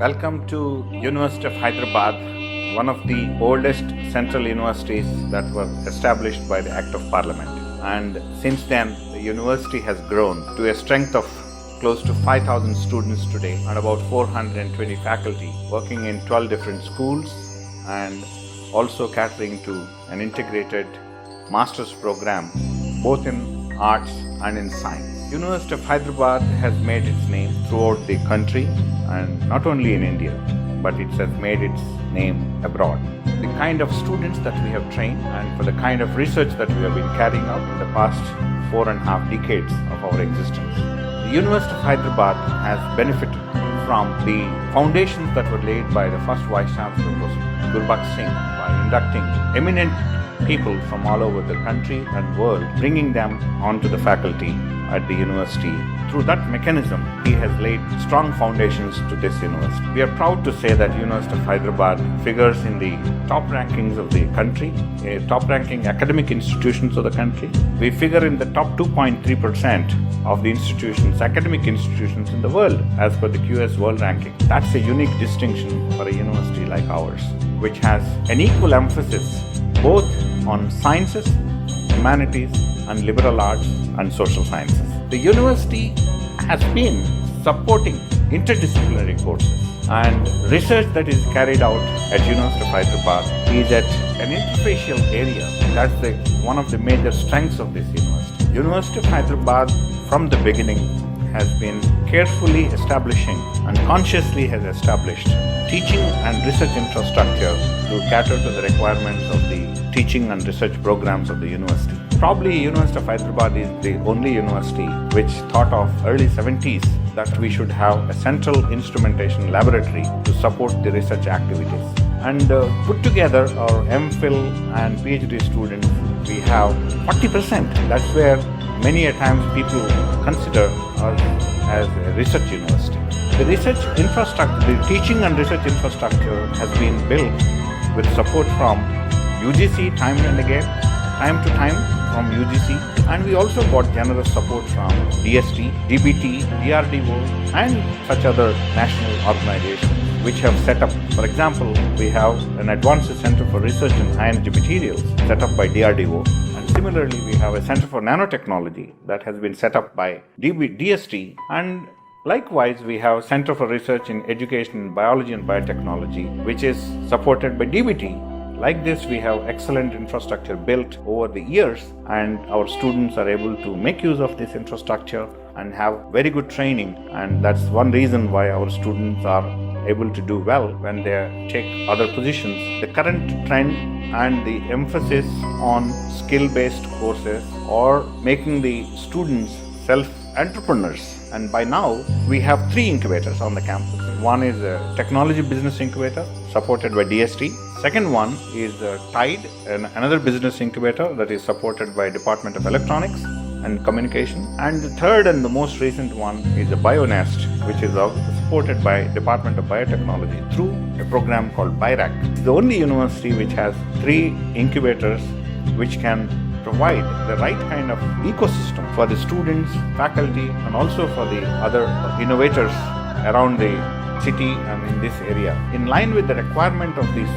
Welcome to University of Hyderabad, one of the oldest central universities that were established by the Act of Parliament. And since then, the university has grown to a strength of close to 5,000 students today and about 420 faculty working in 12 different schools and also catering to an integrated master's program both in arts and in science. University of Hyderabad has made its name throughout the country and not only in India, but it has made its name abroad. The kind of students that we have trained and for the kind of research that we have been carrying out in the past 4.5 decades of our existence. The University of Hyderabad has benefited from the foundations that were laid by the first Vice Chancellor, Gurbakh Singh, by inducting eminent people from all over the country and world, bringing them onto the faculty at the university. Through that mechanism, he has laid strong foundations to this university. We are proud to say that University of Hyderabad figures in the top rankings of the country, top ranking academic institutions of the country. We figure in the top 2.3% of the institutions, academic institutions in the world as per the QS World Ranking. That's a unique distinction for a university like ours, which has an equal emphasis both on sciences, humanities, and liberal arts and social sciences. The university has been supporting interdisciplinary courses, and research that is carried out at University of Hyderabad is at an interfacial area. That's one of the major strengths of this university. University of Hyderabad from the beginning has been carefully establishing and consciously has established teaching and research infrastructure to cater to the requirements of the teaching and research programs of the university. Probably University of Hyderabad is the only university which thought of early 70s that we should have a central instrumentation laboratory to support the research activities. And put together our MPhil and PhD students, we have 40%. That's where many a times people consider us as a research university. The research infrastructure, the teaching and research infrastructure has been built with support from UGC time to time from UGC, and we also got generous support from DST, DBT, DRDO, and such other national organizations which have set up. For example, we have an Advanced Center for Research in High Energy Materials set up by DRDO, and similarly we have a Center for Nanotechnology that has been set up by DST, and likewise we have Center for Research in Education in Biology and Biotechnology, which is supported by DBT. Like this, we have excellent infrastructure built over the years, and our students are able to make use of this infrastructure and have very good training, and that's one reason why our students are able to do well when they take other positions. The current trend and the emphasis on skill-based courses or making the students self-entrepreneurs, and by now we have 3 incubators on the campus. One is a technology business incubator supported by DST. Second one is TIDE, another business incubator that is supported by Department of Electronics and Communication. And the third and the most recent one is a BioNest, which is supported by Department of Biotechnology through a program called BIRAC. It's the only university which has 3 incubators which can provide the right kind of ecosystem for the students, faculty, and also for the other innovators around the city and in this area. In line with the requirement of this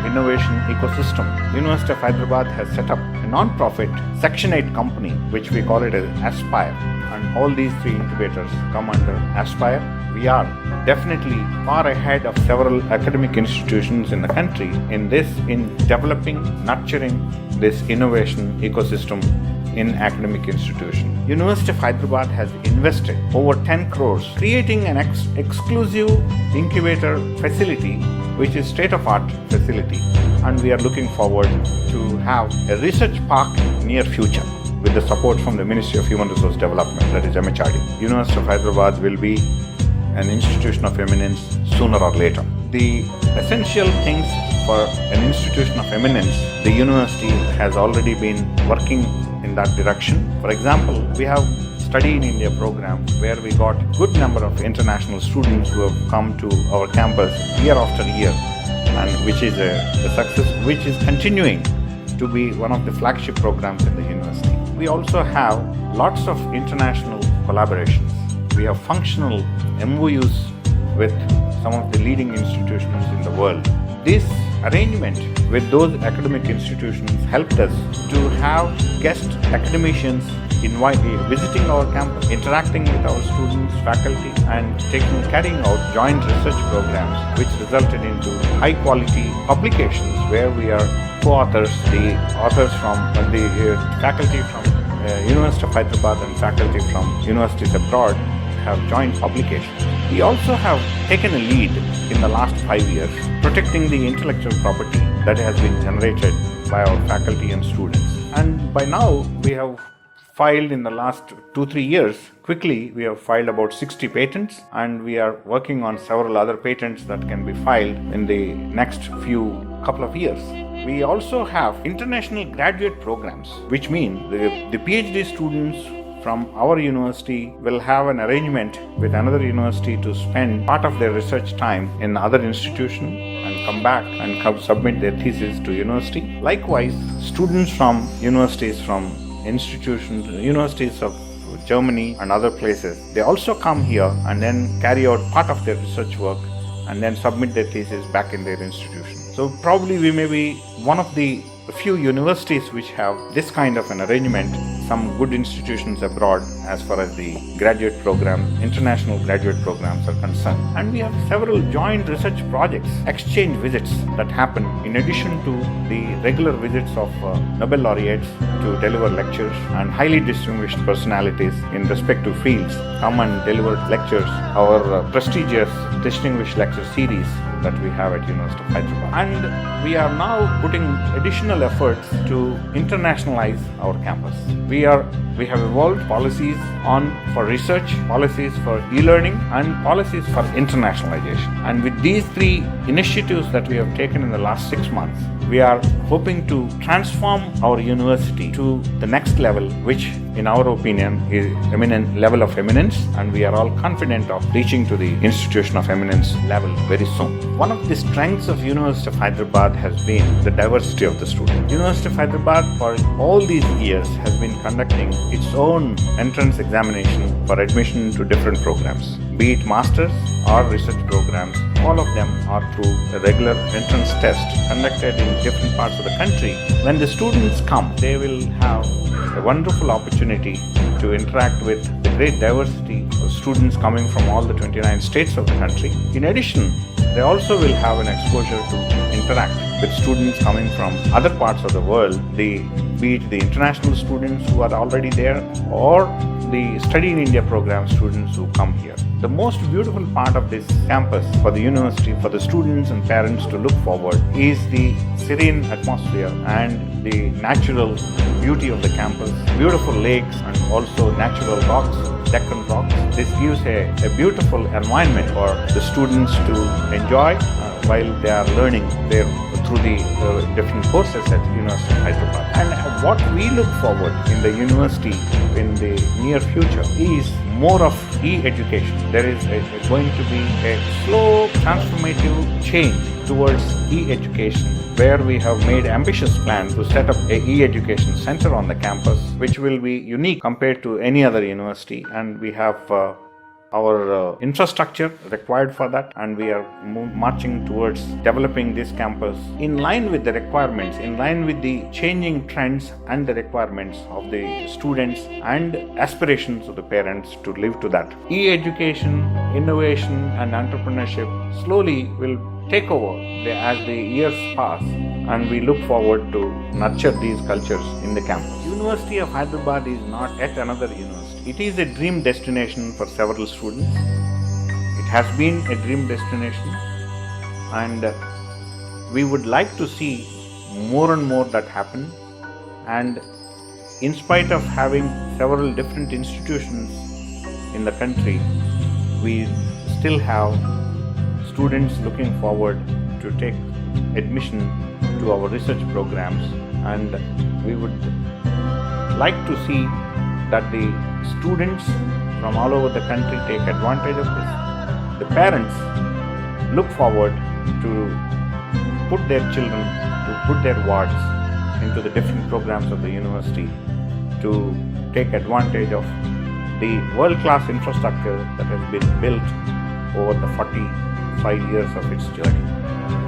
innovation ecosystem, University of Hyderabad has set up a non-profit Section 8 company, which we call it as Aspire. And all these 3 incubators come under Aspire. We are definitely far ahead of several academic institutions in the country in developing, nurturing this innovation ecosystem in academic institutions. University of Hyderabad has invested over 10 crores creating an exclusive incubator facility, which is state-of-art facility, and we are looking forward to have a research park near future with the support from the Ministry of Human Resource Development, that is MHRD. University of Hyderabad will be an institution of eminence sooner or later. The essential things for an institution of eminence, the university has already been working in that direction. For example, we have Study in India program where we got good number of international students who have come to our campus year after year, and which is a success which is continuing to be one of the flagship programs in the university. We also have lots of international collaborations. We have functional MOUs with some of the leading institutions in the world. This arrangement with those academic institutions helped us to have guest academicians visiting our campus, interacting with our students, faculty, and carrying out joint research programs, which resulted into high quality publications where we are co-authors, the authors from the faculty from University of Hyderabad and faculty from universities abroad have joint publications. We also have taken a lead in the last 5 years protecting the intellectual property that has been generated by our faculty and students. And by now we have filed in the last 2-3 years, quickly we have filed about 60 patents, and we are working on several other patents that can be filed in the next couple of years. We also have international graduate programs, which mean the PhD students from our university will have an arrangement with another university to spend part of their research time in other institution and come back and submit their thesis to university. Likewise, students from universities of Germany and other places, they also come here and then carry out part of their research work and then submit their thesis back in their institution. So probably we may be one of the few universities which have this kind of an arrangement. Some good institutions abroad as far as the graduate program, international graduate programs are concerned. And we have several joint research projects, exchange visits that happen in addition to the regular visits of Nobel laureates to deliver lectures, and highly distinguished personalities in respective fields come and deliver lectures. Our prestigious distinguished lecture series that we have at University of Hyderabad. And we are now putting additional efforts to internationalize our campus. We have evolved policies for research, policies for e-learning, and policies for internationalization. And with these 3 initiatives that we have taken in the last 6 months, we are hoping to transform our university to the next level, which in our opinion is level of eminence, and we are all confident of reaching to the institution of eminence level very soon. One of the strengths of University of Hyderabad has been the diversity of the students. University of Hyderabad for all these years has been conducting its own entrance examination for admission to different programs, be it masters or research programs. All of them are through a regular entrance test conducted in different parts of the country. When the students come, they will have a wonderful opportunity to interact with the great diversity of students coming from all the 29 states of the country. In addition, they also will have an exposure to interact with students coming from other parts of the world, be it the international students who are already there or the Study in India program students who come here. The most beautiful part of this campus for the university, for the students and parents to look forward, is the serene atmosphere and the natural beauty of the campus, beautiful lakes and also natural rocks, Deccan rocks. This gives a beautiful environment for the students to enjoy while they are learning through the different courses at University of Hyderabad. And what we look forward in the university in the near future is more of e-education. There is going to be a slow transformative change towards e-education, where we have made ambitious plans to set up a e-education center on the campus, which will be unique compared to any other university, and we have our infrastructure required for that, and we are marching towards developing this campus in line with the requirements, in line with the changing trends and the requirements of the students and aspirations of the parents to live to that. E-education, innovation and entrepreneurship slowly will take over as the years pass, and we look forward to nurture these cultures in the campus. University of Hyderabad is not yet another university. It is a dream destination for several students. It has been a dream destination, and we would like to see more and more that happen. And in spite of having several different institutions in the country, we still have students looking forward to take admission to our research programs, and we would like to see that the students from all over the country take advantage of this. The parents look forward to put their children, to put their wards into the different programs of the university, to take advantage of the world-class infrastructure that has been built over the 45 years of its journey.